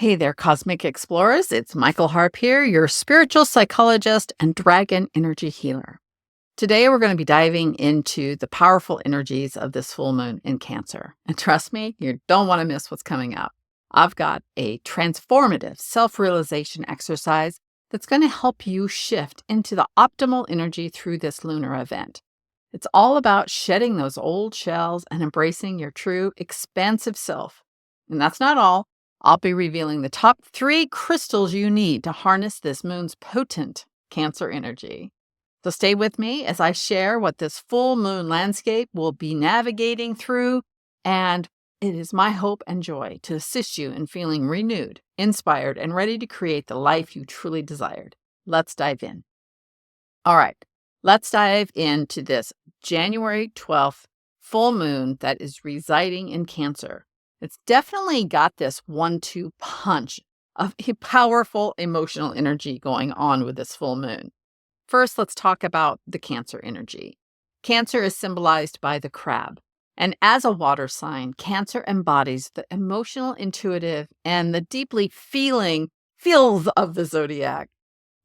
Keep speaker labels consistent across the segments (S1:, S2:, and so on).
S1: Hey there, cosmic explorers. It's Mikal Harp here, your spiritual psychologist and dragon energy healer. Today, we're going to be diving into the powerful energies of this full moon in Cancer. And trust me, you don't want to miss what's coming up. I've got a transformative self realization exercise that's going to help you shift into the optimal energy through this lunar event. It's all about shedding those old shells and embracing your true, expansive self. And that's not all. I'll be revealing the top 3 crystals you need to harness this moon's potent Cancer energy. So stay with me as I share what this full moon landscape will be navigating through, and it is my hope and joy to assist you in feeling renewed, inspired, and ready to create the life you truly desired. Let's dive in. All right, let's dive into this January 12th full moon that is residing in Cancer. It's definitely got this 1-2 punch of a powerful emotional energy going on with this full moon. First, let's talk about the Cancer energy. Cancer is symbolized by the crab. And as a water sign, Cancer embodies the emotional, intuitive, and the deeply feels of the zodiac.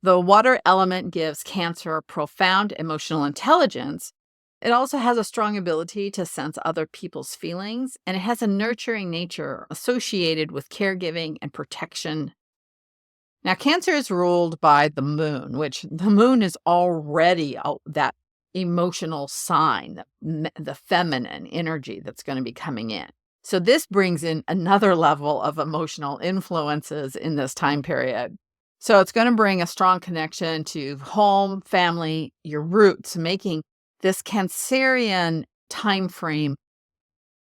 S1: The water element gives Cancer profound emotional intelligence. It also has a strong ability to sense other people's feelings, and it has a nurturing nature associated with caregiving and protection. Now, Cancer is ruled by the moon, which the moon is already that emotional sign, the feminine energy that's going to be coming in. So this brings in another level of emotional influences in this time period. So it's going to bring a strong connection to home, family, your roots, making this Cancerian time frame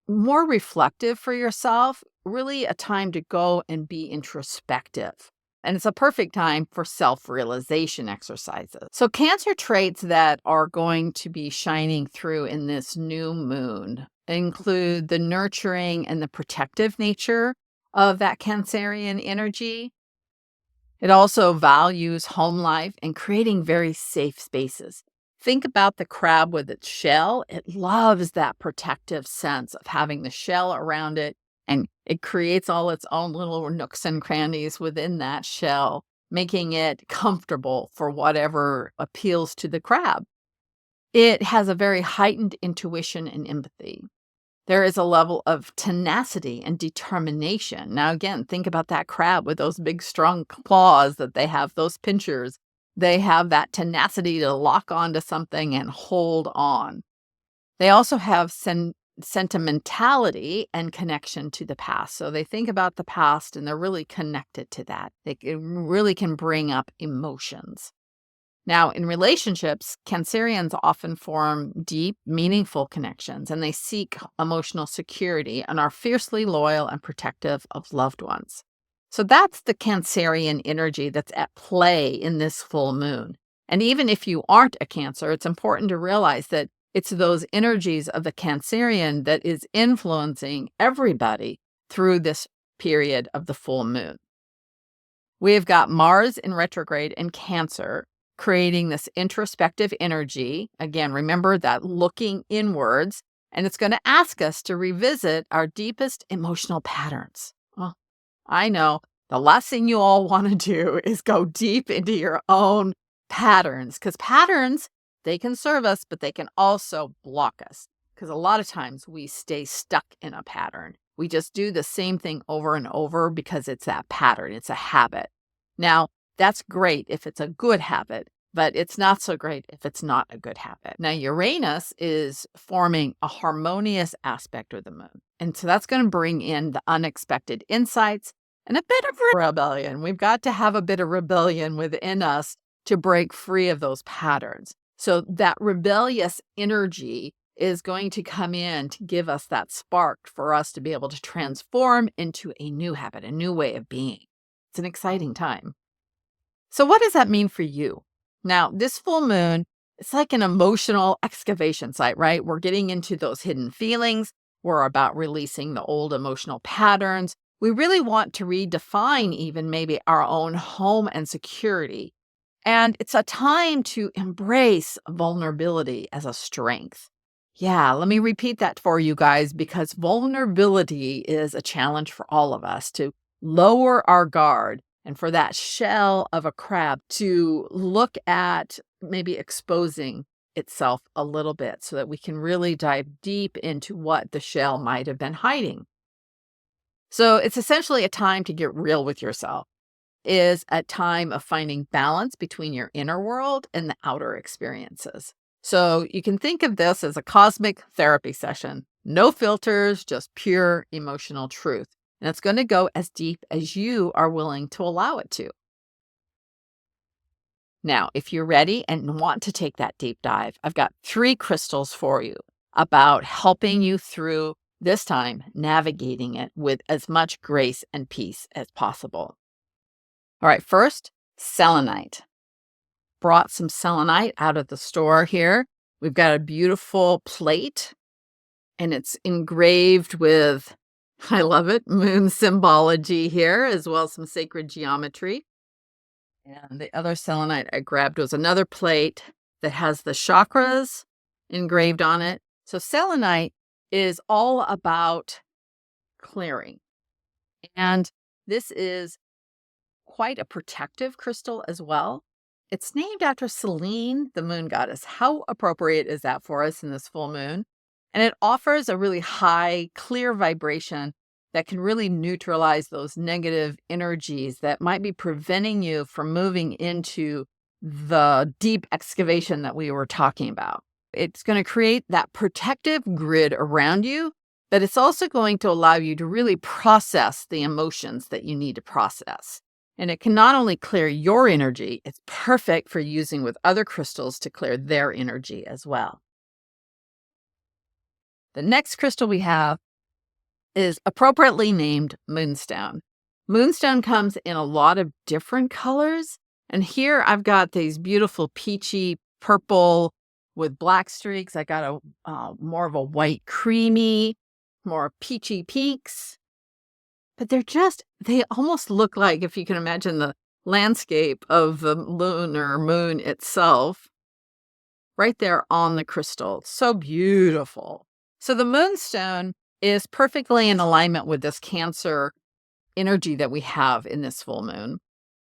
S1: more reflective for yourself, really a time to go and be introspective. And it's a perfect time for self-realization exercises. So Cancer traits that are going to be shining through in this new moon include the nurturing and the protective nature of that Cancerian energy. It also values home life and creating very safe spaces. Think about the crab with its shell. It loves that protective sense of having the shell around it, and it creates all its own little nooks and crannies within that shell, making it comfortable for whatever appeals to the crab. It has a very heightened intuition and empathy. There is a level of tenacity and determination. Now, again, think about that crab with those big, strong claws that they have, those pinchers. They have that tenacity to lock onto something and hold on. They also have sentimentality and connection to the past. So they think about the past and they're really connected to that. It really can bring up emotions. Now, in relationships, Cancerians often form deep, meaningful connections, and they seek emotional security and are fiercely loyal and protective of loved ones. So that's the Cancerian energy that's at play in this full moon. And even if you aren't a Cancer, it's important to realize that it's those energies of the Cancerian that is influencing everybody through this period of the full moon. We've got Mars in retrograde in Cancer, creating this introspective energy. Again, remember that looking inwards, and it's going to ask us to revisit our deepest emotional patterns. Well, I know the last thing you all want to do is go deep into your own patterns, because patterns, they can serve us, but they can also block us, because a lot of times we stay stuck in a pattern. We just do the same thing over and over because it's that pattern. It's a habit. Now, that's great if it's a good habit, but it's not so great if it's not a good habit. Now, Uranus is forming a harmonious aspect with the moon. And so that's going to bring in the unexpected insights and a bit of rebellion. We've got to have a bit of rebellion within us to break free of those patterns. So that rebellious energy is going to come in to give us that spark for us to be able to transform into a new habit, a new way of being. It's an exciting time. So what does that mean for you? Now, this full moon, it's like an emotional excavation site, right? We're getting into those hidden feelings. We're about releasing the old emotional patterns. We really want to redefine even maybe our own home and security. And it's a time to embrace vulnerability as a strength. Yeah, let me repeat that for you guys, because vulnerability is a challenge for all of us to lower our guard and for that shell of a crab to look at maybe exposing itself a little bit so that we can really dive deep into what the shell might have been hiding. So it's essentially a time to get real with yourself, is a time of finding balance between your inner world and the outer experiences. So you can think of this as a cosmic therapy session. No filters, just pure emotional truth. And it's going to go as deep as you are willing to allow it to. Now, if you're ready and want to take that deep dive, I've got 3 crystals for you about helping you through this time, navigating it with as much grace and peace as possible. All right, first, selenite. Brought some selenite out of the store here. We've got a beautiful plate, and it's engraved with, I love it, moon symbology here, as well as some sacred geometry. And the other selenite I grabbed was another plate that has the chakras engraved on it. So selenite is all about clearing. And this is quite a protective crystal as well. It's named after Selene, the moon goddess. How appropriate is that for us in this full moon? And it offers a really high, clear vibration that can really neutralize those negative energies that might be preventing you from moving into the deep excavation that we were talking about. It's going to create that protective grid around you, but it's also going to allow you to really process the emotions that you need to process. And it can not only clear your energy, it's perfect for using with other crystals to clear their energy as well. The next crystal we have is appropriately named Moonstone. Moonstone comes in a lot of different colors. And here I've got these beautiful peachy purple with black streaks. I got a more of a white creamy, more peachy peaks. But they almost look like, if you can imagine the landscape of the lunar moon itself, right there on the crystal. It's so beautiful. So the moonstone is perfectly in alignment with this Cancer energy that we have in this full moon.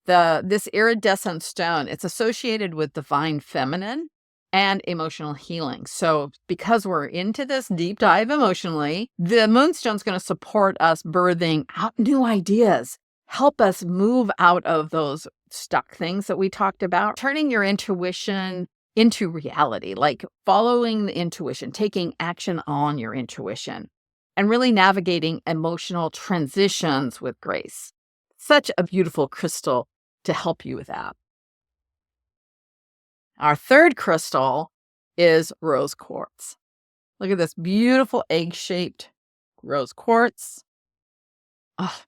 S1: This iridescent stone, it's associated with divine feminine and emotional healing. So because we're into this deep dive emotionally, the moonstone's going to support us birthing out new ideas, help us move out of those stuck things that we talked about, turning your intuition into reality, like following the intuition, taking action on your intuition, and really navigating emotional transitions with grace. Such a beautiful crystal to help you with that. Our third crystal is rose quartz. Look at this beautiful egg-shaped rose quartz. Oh,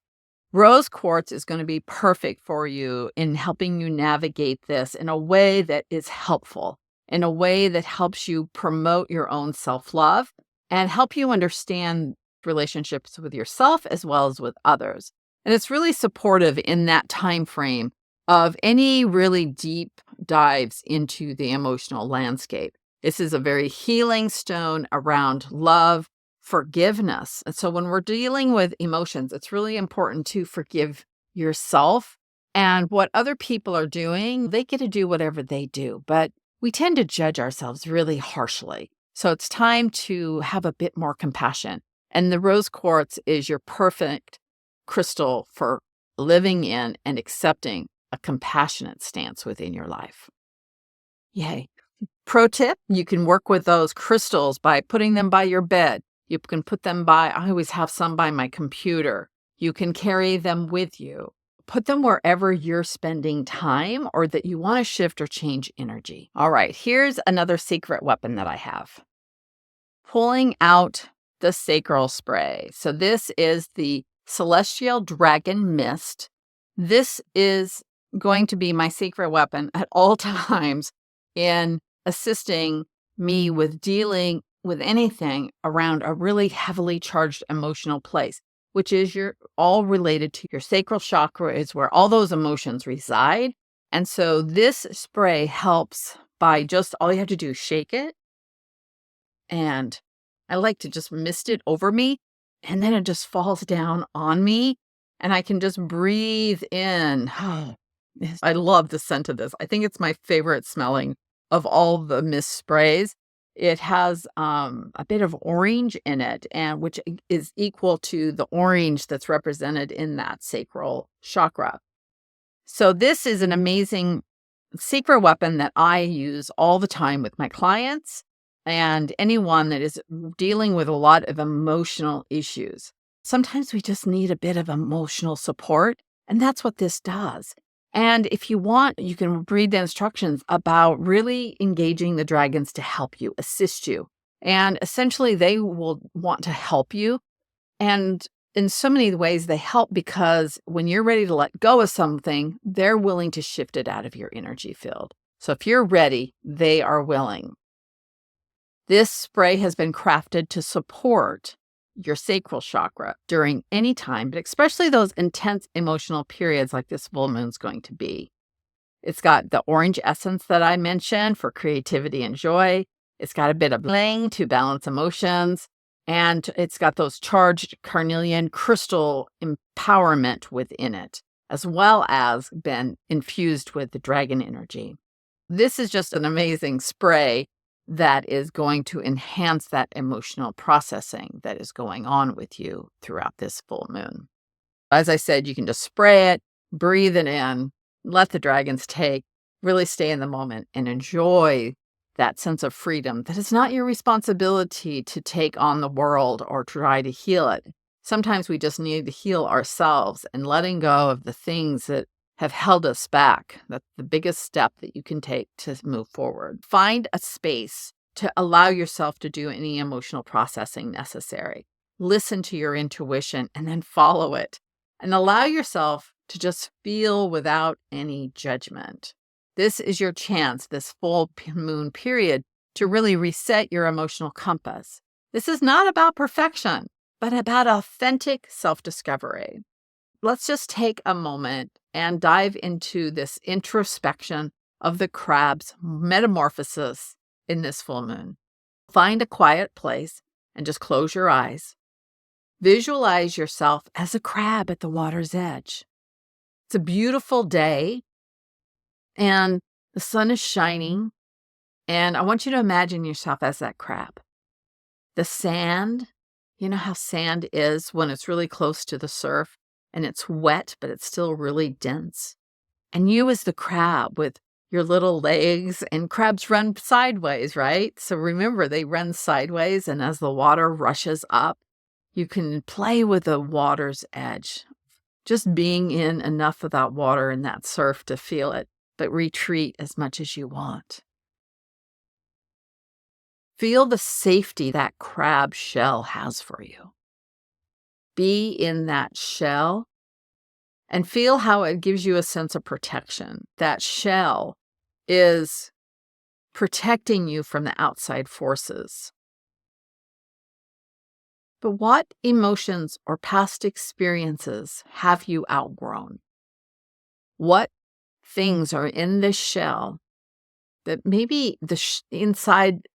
S1: rose quartz is going to be perfect for you in helping you navigate this in a way that is helpful, in a way that helps you promote your own self-love and help you understand relationships with yourself as well as with others. And it's really supportive in that time frame of any really deep dives into the emotional landscape. This is a very healing stone around love, forgiveness. And so when we're dealing with emotions, it's really important to forgive yourself and what other people are doing. They get to do whatever they do, but we tend to judge ourselves really harshly. So it's time to have a bit more compassion. And the rose quartz is your perfect crystal for living in and accepting a compassionate stance within your life. Yay. Pro tip, you can work with those crystals by putting them by your bed. You can put them by, I always have some by my computer. You can carry them with you. Put them wherever you're spending time or that you want to shift or change energy. All right, here's another secret weapon that I have. Pulling out the sacral spray. So this is the Celestial Dragon Mist. This is going to be my secret weapon at all times in assisting me with dealing with anything around a really heavily charged emotional place, which is all related to your sacral chakra, is where all those emotions reside. And so this spray helps by just all you have to do is shake it. And I like to just mist it over me, and then it just falls down on me. and I can just breathe in. I love the scent of this. I think it's my favorite smelling of all the mist sprays. It has a bit of orange in it, and which is equal to the orange that's represented in that sacral chakra. So this is an amazing secret weapon that I use all the time with my clients and anyone that is dealing with a lot of emotional issues. Sometimes we just need a bit of emotional support, and that's what this does. And if you want, you can read the instructions about really engaging the dragons to help you, assist you. And essentially, they will want to help you. And in so many ways, they help because when you're ready to let go of something, they're willing to shift it out of your energy field. So if you're ready, they are willing. This spray has been crafted to support your sacral chakra during any time, but especially those intense emotional periods like this full moon's going to be. It's got the orange essence that I mentioned for creativity and joy. It's got a bit of bling to balance emotions. And it's got those charged carnelian crystal empowerment within it, as well as been infused with the dragon energy. This is just an amazing spray that is going to enhance that emotional processing that is going on with you throughout this full moon. As I said, you can just spray it, breathe it in, let the dragons take, really stay in the moment and enjoy that sense of freedom that it's not your responsibility to take on the world or try to heal it. Sometimes we just need to heal ourselves, and letting go of the things that have held us back. That's the biggest step that you can take to move forward. Find a space to allow yourself to do any emotional processing necessary. Listen to your intuition and then follow it, and allow yourself to just feel without any judgment. This is your chance, this full moon period, to really reset your emotional compass. This is not about perfection, but about authentic self-discovery. Let's just take a moment and dive into this introspection of the crab's metamorphosis in this full moon. Find a quiet place and just close your eyes. Visualize yourself as a crab at the water's edge. It's a beautiful day, and the sun is shining, and I want you to imagine yourself as that crab. The sand, you know how sand is when it's really close to the surf, and it's wet, but it's still really dense. And you as the crab with your little legs, and crabs run sideways, right? So remember, they run sideways, and as the water rushes up, you can play with the water's edge, just being in enough of that water and that surf to feel it, but retreat as much as you want. Feel the safety that crab shell has for you. Be in that shell and feel how it gives you a sense of protection. That shell is protecting you from the outside forces. But what emotions or past experiences have you outgrown? What things are in this shell that maybe the inside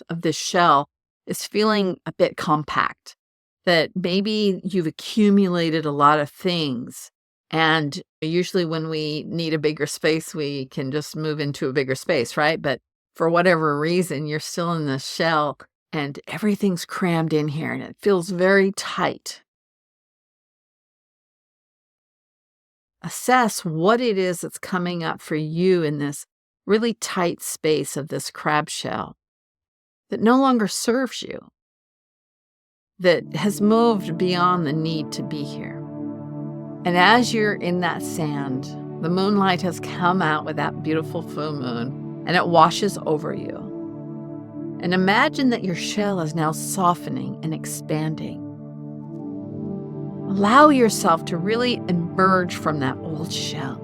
S1: of this shell is feeling a bit compact, that maybe you've accumulated a lot of things, and usually when we need a bigger space, we can just move into a bigger space, right? But for whatever reason, you're still in the shell and everything's crammed in here and it feels very tight. Assess what it is that's coming up for you in this really tight space of this crab shell that no longer serves you, that has moved beyond the need to be here. And as you're in that sand, the moonlight has come out with that beautiful full moon, and it washes over you. And imagine that your shell is now softening and expanding. Allow yourself to really emerge from that old shell.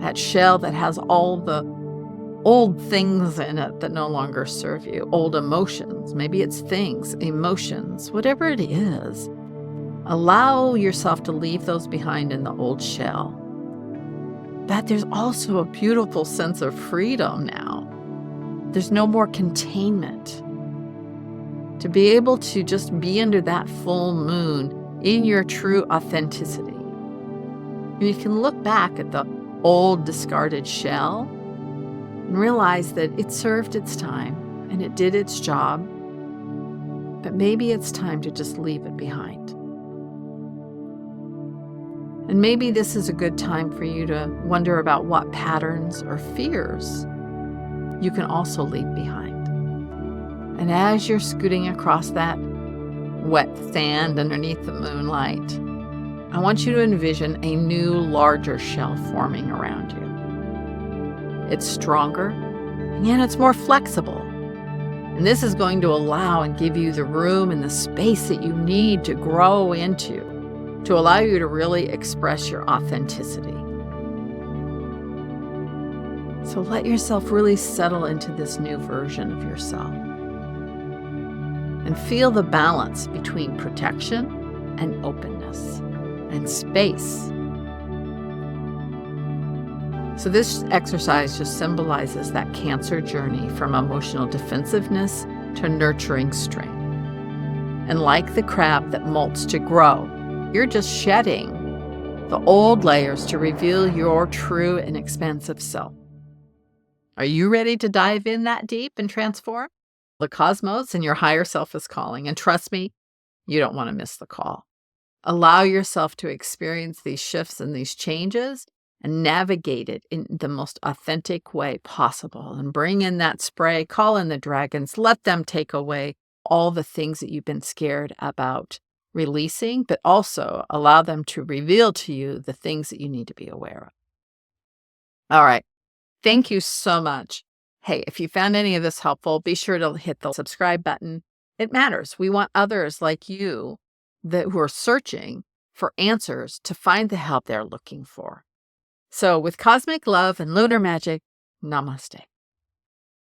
S1: That shell that has all the old things in it that no longer serve you, old emotions. Maybe it's things, emotions, whatever it is. Allow yourself to leave those behind in the old shell. But there's also a beautiful sense of freedom now. There's no more containment. To be able to just be under that full moon in your true authenticity. And you can look back at the old discarded shell and realize that it served its time and it did its job, but maybe it's time to just leave it behind. And maybe this is a good time for you to wonder about what patterns or fears you can also leave behind. And as you're scooting across that wet sand underneath the moonlight, I want you to envision a new, larger shell forming around you. It's stronger, and yet it's more flexible. And this is going to allow and give you the room and the space that you need to grow into, to allow you to really express your authenticity. So let yourself really settle into this new version of yourself. And feel the balance between protection and openness and space. So this exercise just symbolizes that Cancer journey from emotional defensiveness to nurturing strength. And like the crab that molts to grow, you're just shedding the old layers to reveal your true and expansive self. Are you ready to dive in that deep and transform? The cosmos and your higher self is calling, and trust me, you don't want to miss the call. Allow yourself to experience these shifts and these changes and navigate it in the most authentic way possible. And bring in that spray, call in the dragons, let them take away all the things that you've been scared about releasing, but also allow them to reveal to you the things that you need to be aware of. All right. Thank you so much. Hey, if you found any of this helpful, be sure to hit the subscribe button. It matters. We want others like you who are searching for answers to find the help they're looking for. So with cosmic love and lunar magic, namaste.